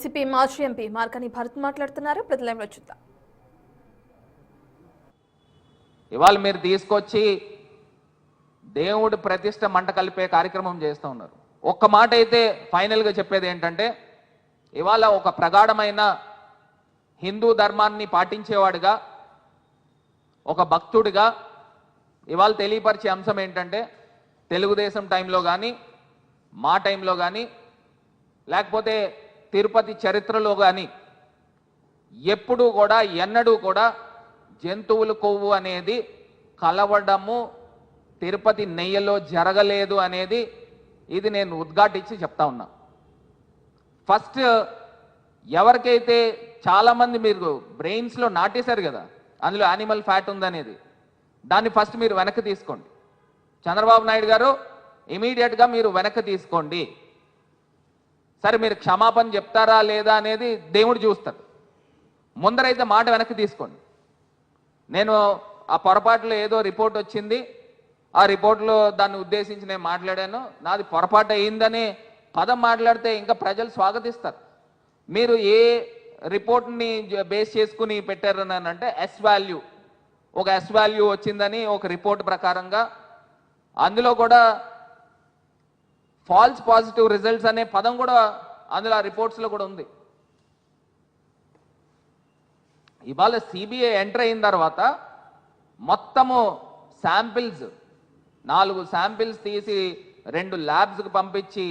CP మాజీ MP మార్కని Bharat మాట్లాడుతున్నారు. ప్రతిలైవ్లో చూద్దాం. ఇవాళ మీరు తీసుకొచ్చి దేవుడి ప్రతిష్ట మంట కలిపే కార్యక్రమం చేస్తూ ఉన్నారు. ఒక్క మాట అయితే ఫైనల్గా చెప్పేది ఏంటంటే, ఇవాళ ఒక ప్రగాఢమైన హిందూ ధర్మాన్ని పాటించేవాడిగా, ఒక భక్తుడిగా ఇవాళ తెలియపరిచే అంశం ఏంటంటే, తెలుగుదేశం టైంలో కానీ, మా టైంలో కానీ, లేకపోతే తిరుపతి చరిత్రలో కానీ ఎప్పుడూ కూడా ఎన్నడూ కూడా జంతువుల కొవ్వు అనేది కలవడము తిరుపతి నెయ్యలో జరగలేదు అనేది ఇది నేను ఉద్ఘాటించి చెప్తా ఉన్నా. ఫస్ట్ ఎవరికైతే చాలామంది మీరు బ్రెయిన్స్లో నాటేశారు కదా, అందులో యానిమల్ ఫ్యాట్ ఉందనేది, దాన్ని ఫస్ట్ మీరు వెనక్కి తీసుకోండి. చంద్రబాబు నాయుడు గారు ఇమీడియట్గా మీరు వెనక్కి తీసుకోండి. సరే, మీరు క్షమాపణ చెప్తారా లేదా అనేది దేవుడు చూస్తాడు. ముందరైతే మాట వెనక్కి తీసుకోండి. నేను ఆ పొరపాటులో ఏదో రిపోర్ట్ వచ్చింది, ఆ రిపోర్ట్లో దాన్ని ఉద్దేశించి నేను మాట్లాడాను, నాది పొరపాటు అయిందని పదం మాట్లాడితే ఇంకా ప్రజలు స్వాగతిస్తారు. మీరు ఏ రిపోర్ట్ని బేస్ చేసుకుని పెట్టారని అంటే ఎస్ వాల్యూ, ఒక ఎస్ వాల్యూ వచ్చిందని ఒక రిపోర్ట్ ప్రకారంగా, అందులో కూడా ఫాల్స్ పాజిటివ్ రిజల్ట్స్ అనే పదం కూడా అందులో ఆ రిపోర్ట్స్లో కూడా ఉంది. ఇవాళ సిబిఐ ఎంటర్ అయిన తర్వాత మొత్తము శాంపిల్స్ 4 శాంపిల్స్ తీసి 2 ల్యాబ్స్కి పంపించి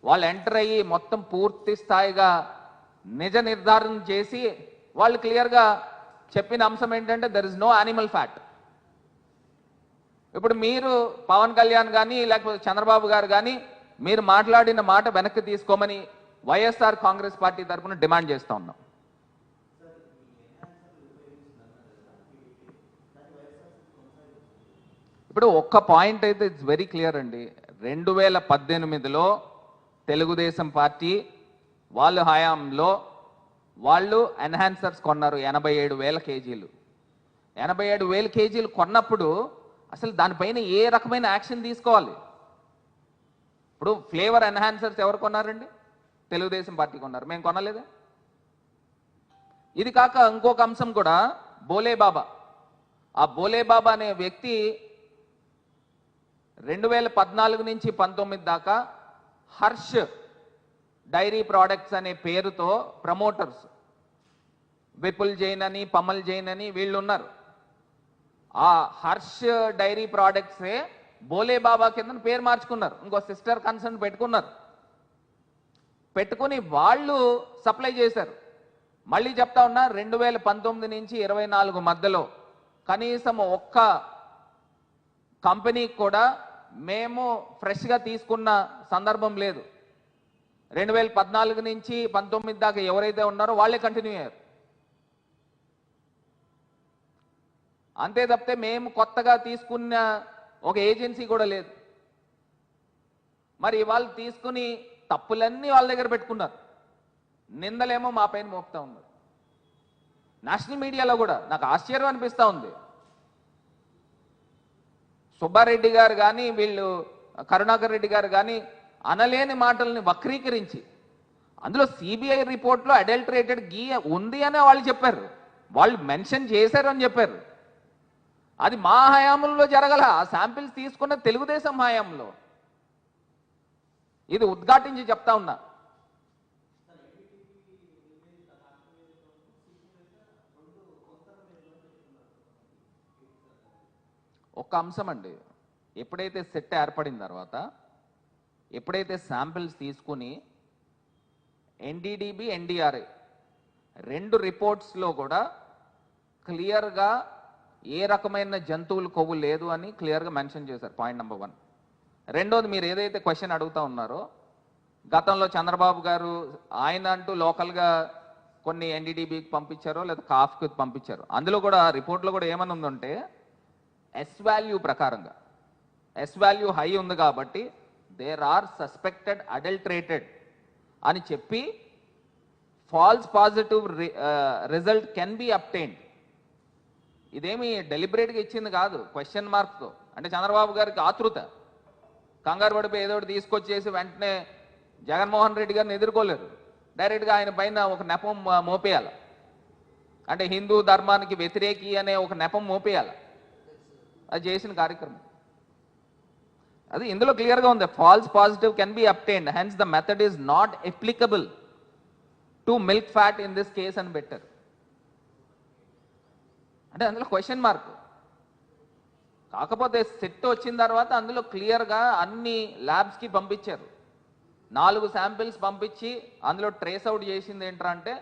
వాళ్ళు ఎంటర్ అయ్యి మొత్తం పూర్తి స్థాయిగా నిజ నిర్ధారణ చేసి వాళ్ళు క్లియర్గా చెప్పిన అంశం ఏంటంటే there is no animal fat. ఇప్పుడు మీరు పవన్ కళ్యాణ్ కానీ లేకపోతే చంద్రబాబు గారు కానీ మీరు మాట్లాడిన మాట వెనక్కి తీసుకోమని వైఎస్ఆర్ కాంగ్రెస్ పార్టీ తరఫున డిమాండ్ చేస్తూ ఉన్నాం. ఇప్పుడు ఒక్క పాయింట్ అయితే ఇట్స్ వెరీ క్లియర్ అండి. 2018లో తెలుగుదేశం పార్టీ వాళ్ళ హయాంలో వాళ్ళు ఎన్హాన్సర్స్ కొన్నారు 87,000 కేజీలు. 87,000 కేజీలు కొన్నప్పుడు అసలు దానిపైన ఏ రకమైన యాక్షన్ తీసుకోవాలి? ఇప్పుడు ఫ్లేవర్ ఎన్హాన్సర్స్ ఎవరు కొన్నారండి? తెలుగుదేశం పార్టీ కొన్నారు, మేము కొనలేదా? ఇది కాక ఇంకొక అంశం కూడా, బోలేబాబా. ఆ బోలేబాబా అనే వ్యక్తి 2014 నుంచి 19 దాకా హర్ష్ డైరీ ప్రోడక్ట్స్ అనే పేరుతో ప్రమోటర్స్ విపుల్ జైన్ అని, పమల్ జైన్ అని వీళ్ళు ఉన్నారు. ఆ హర్ష్ డైరీ ప్రోడక్ట్సే బోలేబాబా కింద పేరు మార్చుకున్నారు, ఇంకో సిస్టర్ కన్సర్న్ పెట్టుకున్నారు. పెట్టుకుని వాళ్ళు సప్లై చేశారు. మళ్ళీ చెప్తా ఉన్నా, 2019 నుంచి 24 మధ్యలో కనీసం ఒక్క కంపెనీకి కూడా మేము ఫ్రెష్గా తీసుకున్న సందర్భం లేదు. 2014 నుంచి 19 దాకా ఎవరైతే ఉన్నారో వాళ్ళే కంటిన్యూ అయ్యారు. అంతే తప్పితే మేము కొత్తగా తీసుకున్న ఒక ఏజెన్సీ కూడా లేదు. మరి వాళ్ళు తీసుకుని తప్పులన్నీ వాళ్ళ దగ్గర పెట్టుకున్నారు, నిందలేమో మా పైన మోపుతా ఉన్నారు. నేషనల్ మీడియాలో కూడా నాకు ఆశ్చర్యం అనిపిస్తూ ఉంది. సుబ్బారెడ్డి గారు కానీ వీళ్ళు కరుణాకర్ రెడ్డి గారు కానీ అనలేని మాటల్ని వక్రీకరించి, అందులో సిబిఐ రిపోర్ట్లో అడల్టరేటెడ్ గీ ఉంది అనే వాళ్ళు చెప్పారు, వాళ్ళు మెన్షన్ చేశారు అని చెప్పారు. అది మా హయాంలో జరగల, ఆ శాంపిల్స్ తీసుకున్న తెలుగుదేశం హయాంలో. ఇది ఉద్ఘాటించి చెప్తా ఉన్నా. ఒక్క అంశం అండి, ఎప్పుడైతే సెట్ ఏర్పడిన తర్వాత, ఎప్పుడైతే శాంపిల్స్ తీసుకుని ఎన్డీడీబీ ఎన్డీఆర్ఐ 2 రిపోర్ట్స్లో కూడా క్లియర్గా ఏ రకమైన జంతువుల కొవ్వు లేదు అని క్లియర్గా మెన్షన్ చేశారు. Point number 1. రెండోది, మీరు ఏదైతే క్వశ్చన్ అడుగుతా ఉన్నారో, గతంలో చంద్రబాబు గారు ఆయన అంటూ లోకల్గా కొన్ని ఎన్డీడీబీకి పంపించారో లేదా కాఫ్కి పంపించారు. అందులో కూడా రిపోర్ట్లో కూడా ఏమని ఉందంటే, ఎస్ వాల్యూ ప్రకారంగా ఎస్ వాల్యూ హై ఉంది కాబట్టి దేర్ ఆర్ సస్పెక్టెడ్ అడల్టరేటెడ్ అని చెప్పి falls positive result can be obtained. ఇదేమి డెలిబరేట్గా ఇచ్చింది కాదు, క్వశ్చన్ మార్క్తో. అంటే చంద్రబాబు గారికి ఆతృత, కంగారు పడిపోయి ఏదో ఒకటి తీసుకొచ్చేసి వెంటనే జగన్మోహన్ రెడ్డి గారిని ఎదుర్కోలేరు. డైరెక్ట్గా ఆయన పైన ఒక నెపం మోపేయాలి. అంటే హిందూ ధర్మానికి వ్యతిరేకి అనే ఒక నెపం మోపేయాలి. అది చేసిన కార్యక్రమం. అది ఇందులో క్లియర్గా ఉంది. Falls positive can be obtained, hence the method is not applicable to milk fat in this case అని పెట్టారు. అంటే అందులో క్వశ్చన్ మార్క్. కాకపోతే సెట్ వచ్చిన తర్వాత అందులో క్లియర్గా అన్ని ల్యాబ్స్కి పంపించారు. 4 శాంపిల్స్ పంపించి అందులో ట్రేస్ అవుట్ చేసింది ఏంటంటే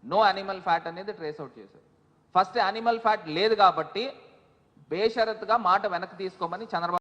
నో యానిమల్ ఫ్యాట్ అనేది ట్రేస్ అవుట్ చేశారు. ఫస్ట్ యానిమల్ ఫ్యాట్ లేదు కాబట్టి బేషరత్గా మాట వెనక్కి తీసుకోమని చంద్రబాబు